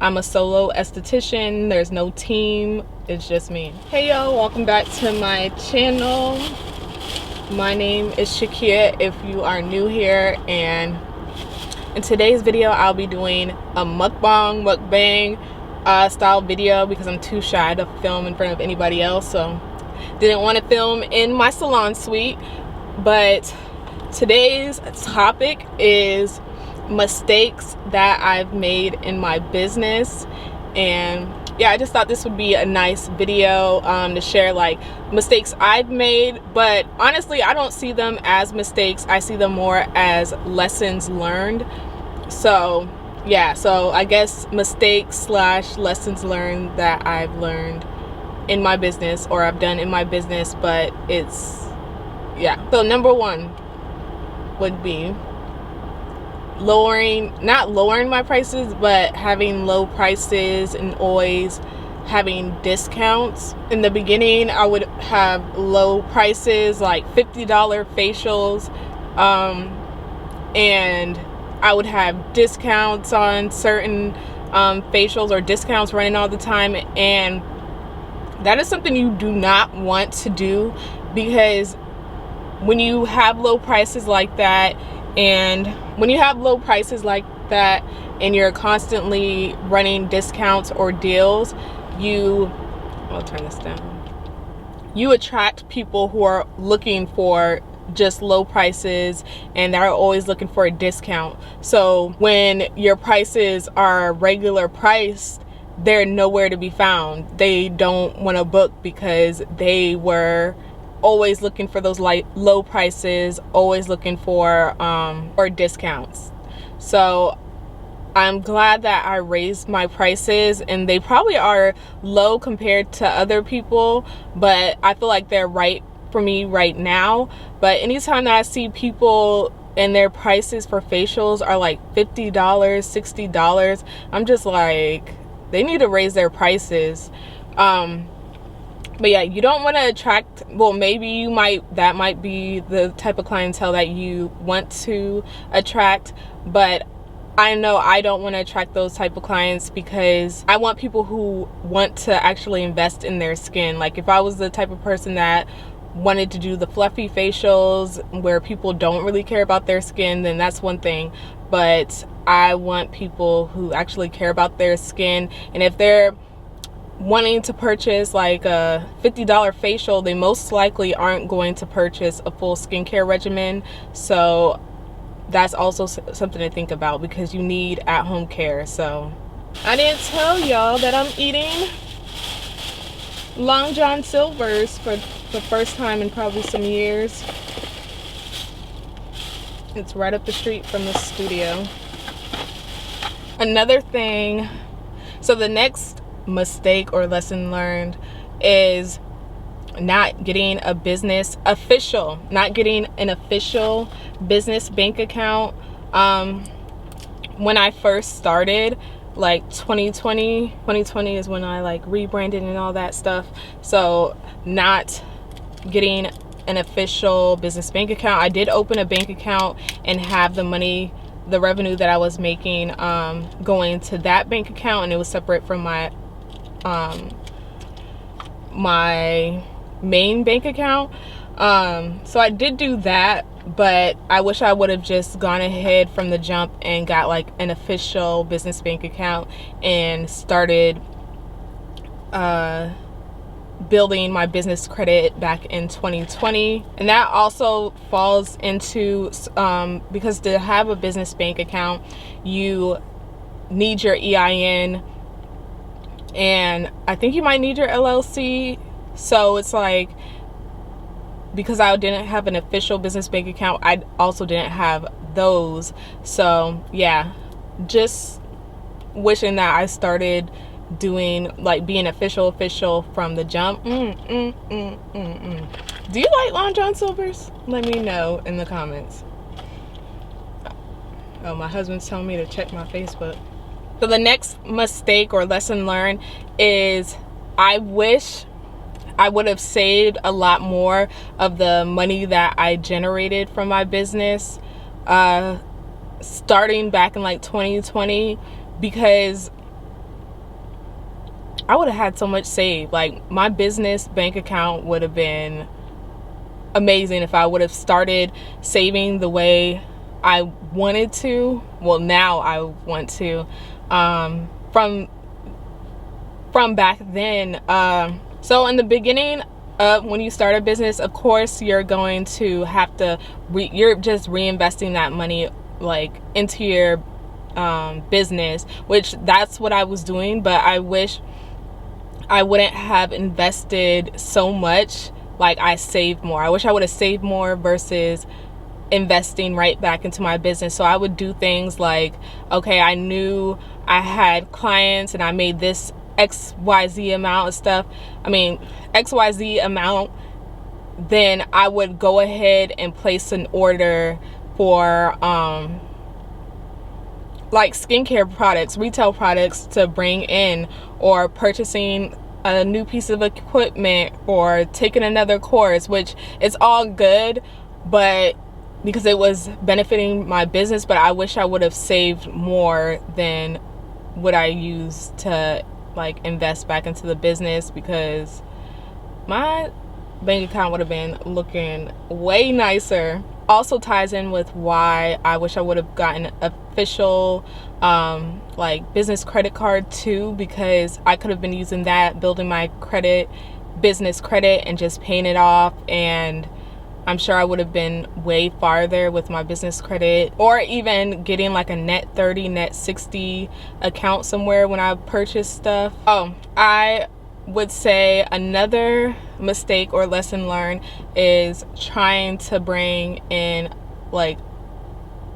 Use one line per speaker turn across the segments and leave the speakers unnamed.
I'm a solo esthetician. There's no team. It's just me. Hey y'all, welcome back to my channel. My name is Shakia if you are new here, and in today's video I'll be doing a mukbang style video because I'm too shy to film in front of anybody else, so didn't want to film in my salon suite. But today's topic is mistakes that I've made in my business, and yeah, I just thought this would be a nice video to share like mistakes I've made, but honestly I don't see them as mistakes. I see them more as lessons learned. So yeah, so I guess mistakes / lessons learned that I've learned in my business or I've done in my business. But it's, yeah, so number one would be not lowering my prices, but having low prices and always having discounts. In the beginning I would have low prices like $50 facials, and I would have discounts on certain facials, or discounts running all the time, and that is something you do not want to do, because when you have low prices like that, and you're constantly running discounts or deals, I'll turn this down. You attract people who are looking for just low prices, and they're always looking for a discount. So when your prices are regular priced, they're nowhere to be found. They don't want to book because they were always looking for those low prices, always looking for discounts. So I'm glad that I raised my prices, and they probably are low compared to other people, but I feel like they're right for me right now. But anytime that I see people and their prices for facials are like $50, $60, I'm just like, they need to raise their prices. But yeah, you don't want to attract, well, maybe that might be the type of clientele that you want to attract, but I know I don't want to attract those type of clients, because I want people who want to actually invest in their skin. Like if I was the type of person that wanted to do the fluffy facials where people don't really care about their skin, then that's one thing. But I want people who actually care about their skin, and if they're wanting to purchase like a $50 facial, they most likely aren't going to purchase a full skincare regimen. So that's also something to think about, because you need at-home care. So I didn't tell y'all that I'm eating Long John Silver's for the first time in probably some years. It's right up the street from the studio. Another thing, so the next mistake or lesson learned is not getting an official business bank account. When I first started, like 2020 is when I like rebranded and all that stuff. So not getting an official business bank account. I did open a bank account and have the money, the revenue that I was making going to that bank account, and it was separate from my my main bank account. So I did do that, but I wish I would have just gone ahead from the jump and got like an official business bank account and started building my business credit back in 2020. And that also falls into because to have a business bank account you need your EIN, and I think you might need your LLC. So it's like, because I didn't have an official business bank account, I also didn't have those. So yeah, just wishing that I started doing like being official from the jump. Do you like Long John Silver's? Let me know in the comments. Oh, my husband's telling me to check my Facebook. So the next mistake or lesson learned is, I wish I would have saved a lot more of the money that I generated from my business starting back in like 2020, because I would have had so much saved. Like, my business bank account would have been amazing if I would have started saving the way I wanted to. Well, now I want to, from back then. So in the beginning of when you start a business, of course you're going to have to you're just reinvesting that money like into your business, which that's what I was doing. But I wish I wouldn't have invested so much. Like, I saved more. I wish I would have saved more versus investing right back into my business. So I would do things like, okay, I knew I had clients and I made this XYZ amount of stuff. I mean, XYZ amount. Then I would go ahead and place an order for like skincare products, retail products to bring in, or purchasing a new piece of equipment, or taking another course, which is all good, but because it was benefiting my business. But I wish I would have saved more than what I used to like invest back into the business, because my bank account would have been looking way nicer. Also ties in with why I wish I would have gotten official like business credit card too, because I could have been using that, building my credit, business credit, and just paying it off. And I'm sure I would have been way farther with my business credit, or even getting like a net 30, net 60 account somewhere when I purchase stuff. Oh, I would say another mistake or lesson learned is trying to bring in like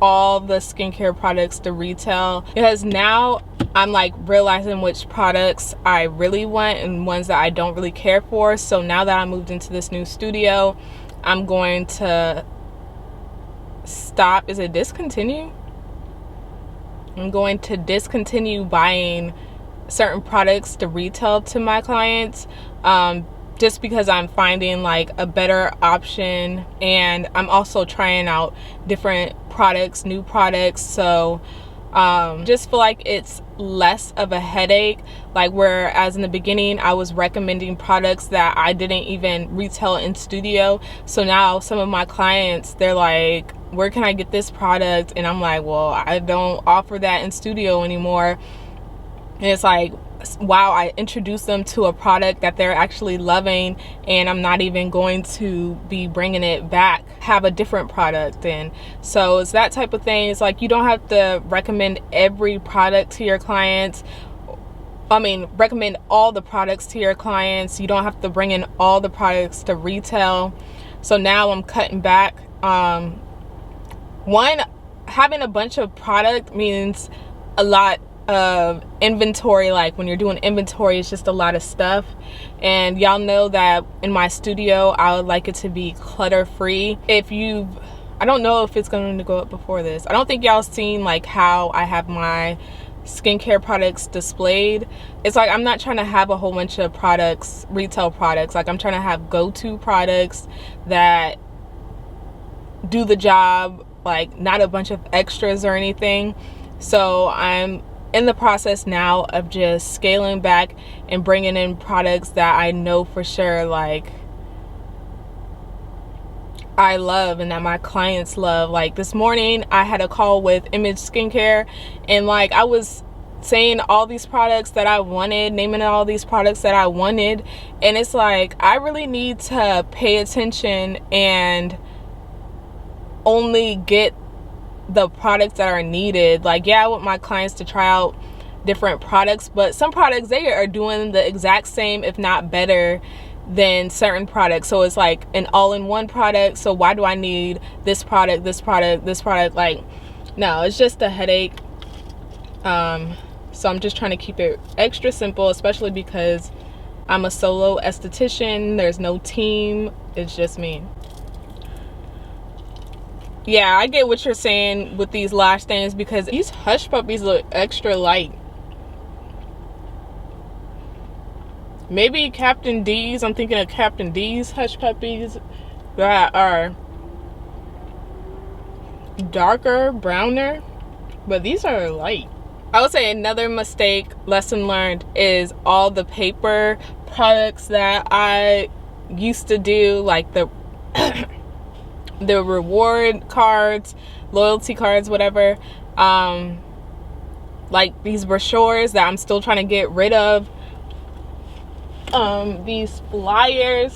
all the skincare products to retail, because now I'm like realizing which products I really want and ones that I don't really care for. So now that I moved into this new studio, I'm going to stop. Is it discontinue? I'm going to discontinue buying certain products to retail to my clients, just because I'm finding like a better option, and I'm also trying out different products, new products. So just feel like it's less of a headache. Like, whereas in the beginning I was recommending products that I didn't even retail in studio, so now some of my clients, they're like, where can I get this product? And I'm like, well, I don't offer that in studio anymore. And it's like, wow, I introduced them to a product that they're actually loving, and I'm not even going to be bringing it back, have a different product. And so it's that type of thing. It's like, you don't have to recommend every product to your clients. I mean, recommend all the products to your clients. You don't have to bring in all the products to retail. So now I'm cutting back. One, having a bunch of product means a lot of inventory. Like, when you're doing inventory, it's just a lot of stuff. And y'all know that in my studio, I would like it to be clutter free. I don't know if it's going to go up before this. I don't think y'all seen like how I have my skincare products displayed. It's like, I'm not trying to have a whole bunch of products, retail products. Like, I'm trying to have go-to products that do the job, like not a bunch of extras or anything. So I'm in the process now of just scaling back and bringing in products that I know for sure like I love and that my clients love. Like, this morning I had a call with Image Skincare, and like, I was saying all these products that I wanted, naming all these products that I wanted, and it's like, I really need to pay attention and only get the products that are needed. Like, yeah, I want my clients to try out different products, but some products, they are doing the exact same, if not better, than certain products. So it's like an all-in-one product. So why do I need this product, this product, this product? Like, no, it's just a headache. So I'm just trying to keep it extra simple, especially because I'm a solo esthetician. There's no team, it's just me. Yeah, I get what you're saying with these lash things, because these Hush Puppies look extra light. Maybe Captain D's. I'm thinking of Captain D's Hush Puppies that are darker, browner, but these are light. I would say another mistake, lesson learned, is all the paper products that I used to do, like the the reward cards, loyalty cards, whatever. Like these brochures that I'm still trying to get rid of. These flyers.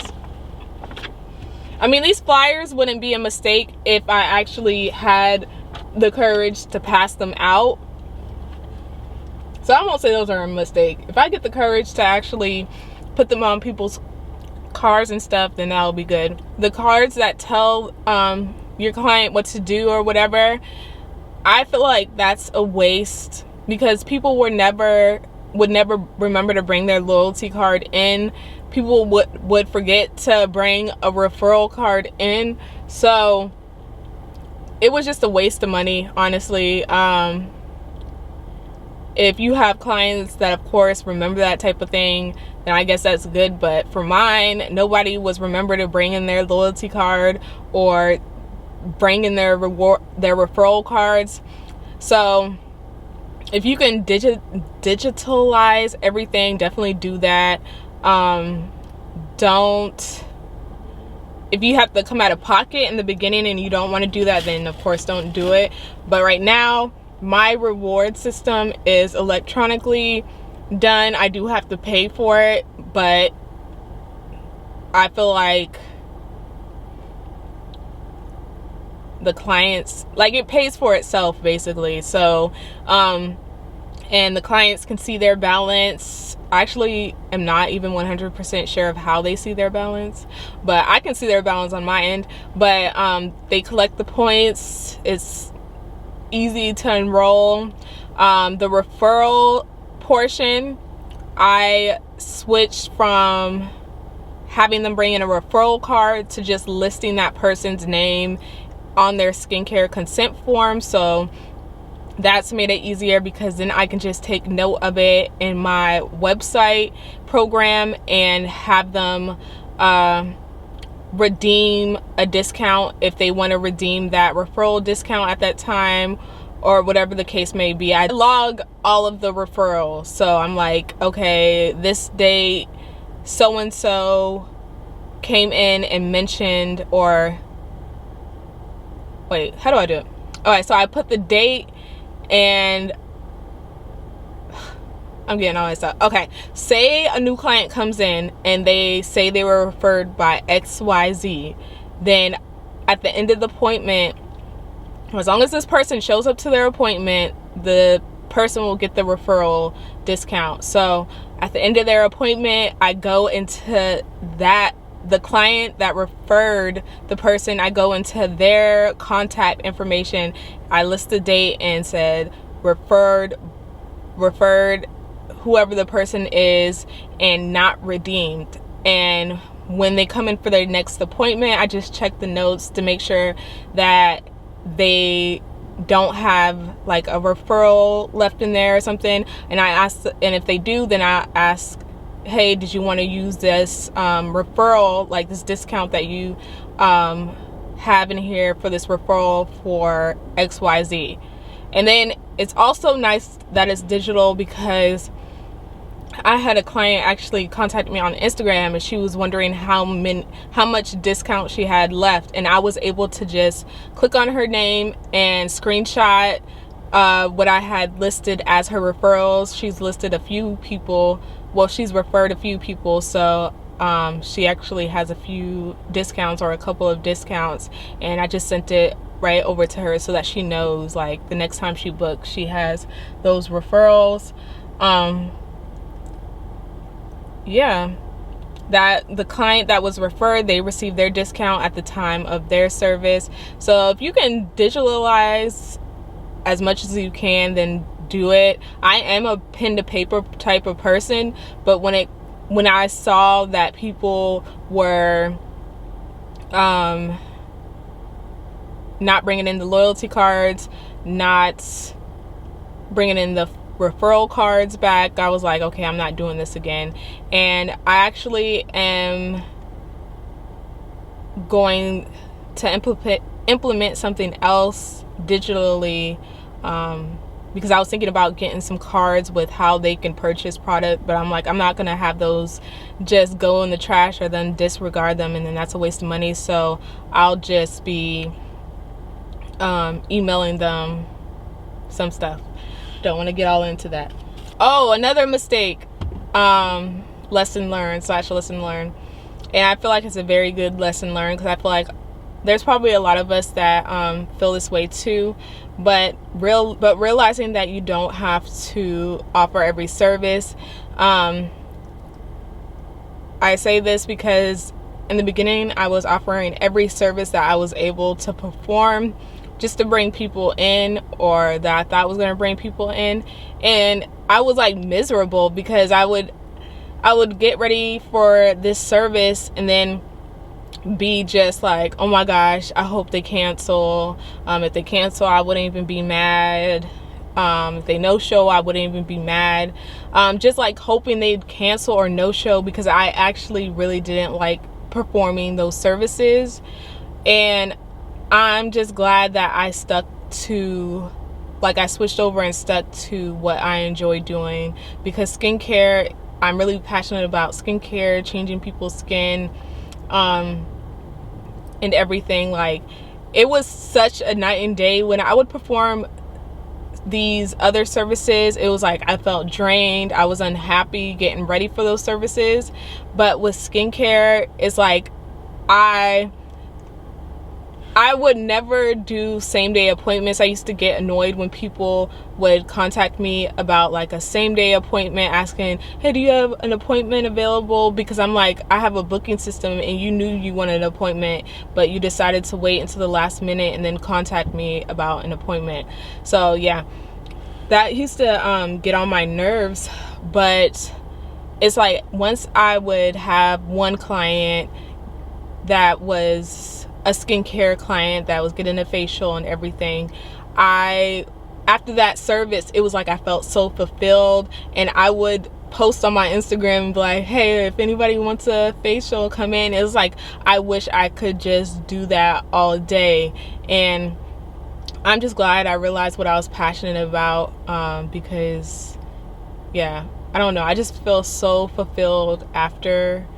I mean, these flyers wouldn't be a mistake if I actually had the courage to pass them out. So I won't say those are a mistake. If I get the courage to actually put them on people's cars and stuff, then that'll be good. The cards that tell your client what to do or whatever, I feel like that's a waste, because people would never remember to bring their loyalty card in. People would forget to bring a referral card in. So it was just a waste of money, honestly. If you have clients that, of course, remember that type of thing, then I guess that's good. But for mine, nobody was remembered to bring in their loyalty card or bring in their referral cards. So if you can digitalize everything, definitely do that. If you have to come out of pocket in the beginning and you don't want to do that, then of course don't do it. But right now, my reward system is electronically done. I do have to pay for it, but I feel like the clients, like, it pays for itself basically. So and the clients can see their balance. I actually am not even 100% sure of how they see their balance, but I can see their balance on my end. But they collect the points. It's easy to enroll. The referral portion, I switched from having them bring in a referral card to just listing that person's name on their skincare consent form. So that's made it easier, because then I can just take note of it in my website program and have them redeem a discount if they want to redeem that referral discount at that time, or whatever the case may be. I log all of the referrals, so I'm like, okay, this date so and so came in and mentioned, or wait, how do I do it? All right, so I put the date, and I'm getting all this stuff. Okay, say a new client comes in and they say they were referred by XYZ, then at the end of the appointment, as long as this person shows up to their appointment, the person will get the referral discount. So at the end of their appointment, I go into the client that referred the person, I go into their contact information. I list the date and said referred whoever the person is, and not redeemed. And when they come in for their next appointment, I just check the notes to make sure that they don't have like a referral left in there or something. And I ask, and if they do, then I ask, hey, did you want to use this referral, like this discount that you have in here for this referral for XYZ. And then it's also nice that it's digital, because I had a client actually contact me on Instagram, and she was wondering how much discount she had left, and I was able to just click on her name and screenshot what I had listed as her referrals. She's listed a few people. Well, she's referred a few people, so she actually has a few discounts, or a couple of discounts, and I just sent it right over to her so that she knows, like, the next time she books, she has those referrals. Yeah, that the client that was referred, they received their discount at the time of their service. So if you can digitalize as much as you can, then do it. I am a pen to paper type of person, but when I saw that people were not bringing in the loyalty cards, not bringing in the referral cards back, I was like, okay, I'm not doing this again. And I actually am going to implement something else digitally because I was thinking about getting some cards with how they can purchase product, but I'm like, I'm not gonna have those just go in the trash or then disregard them, and then that's a waste of money. So I'll just be emailing them some stuff. Don't want to get all into that. Oh, another mistake, lesson learned / lesson learned. And I feel like it's a very good lesson learned, because I feel like there's probably a lot of us that feel this way too, but realizing that you don't have to offer every service. I say this because in the beginning I was offering every service that I was able to perform just to bring people in, or that I thought was going to bring people in, and I was like miserable because I would get ready for this service and then be just like, oh my gosh, I hope they cancel. If they cancel, I wouldn't even be mad. If they no show, I wouldn't even be mad. Just like hoping they'd cancel or no show, because I actually really didn't like performing those services. And I'm just glad that I stuck to, like, I switched over and stuck to what I enjoy doing, because skincare, I'm really passionate about skincare, changing people's skin, and everything. Like, it was such a night and day. When I would perform these other services, it was like I felt drained, I was unhappy getting ready for those services. But with skincare, it's like I would never do same day appointments. I used to get annoyed when people would contact me about like a same day appointment, asking, hey, do you have an appointment available? Because I'm like, I have a booking system, and you knew you wanted an appointment, but you decided to wait until the last minute and then contact me about an appointment. So yeah, that used to get on my nerves. But it's like, once I would have one client that was a skincare client that was getting a facial and everything, after that service, it was like I felt so fulfilled, and I would post on my Instagram and be like, hey, if anybody wants a facial, come in. It was like, I wish I could just do that all day. And I'm just glad I realized what I was passionate about, because yeah, I don't know, I just feel so fulfilled after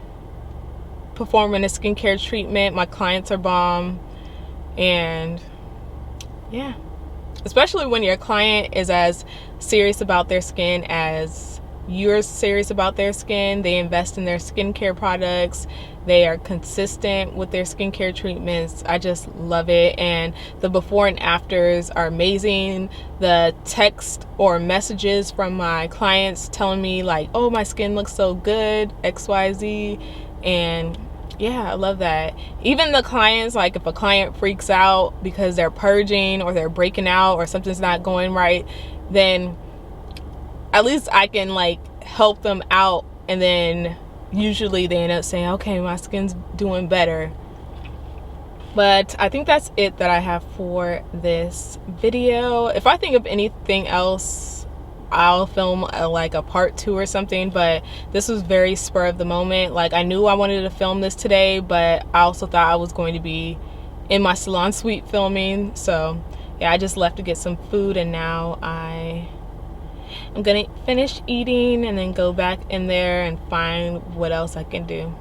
performing a skincare treatment. My clients are bomb. And yeah, especially when your client is as serious about their skin as you're serious about their skin. They invest in their skincare products, they are consistent with their skincare treatments. I just love it. And the before and afters are amazing. The text or messages from my clients telling me like, oh, my skin looks so good, XYZ. And yeah, I love that. Even the clients, like if a client freaks out because they're purging or they're breaking out or something's not going right, then at least I can like help them out. And then usually they end up saying, okay, my skin's doing better. But I think that's it that I have for this video. If I think of anything else, I'll film like a part 2 or something, but this was very spur of the moment. Like, I knew I wanted to film this today, but I also thought I was going to be in my salon suite filming. So yeah, I just left to get some food, and now I'm gonna finish eating and then go back in there and find what else I can do.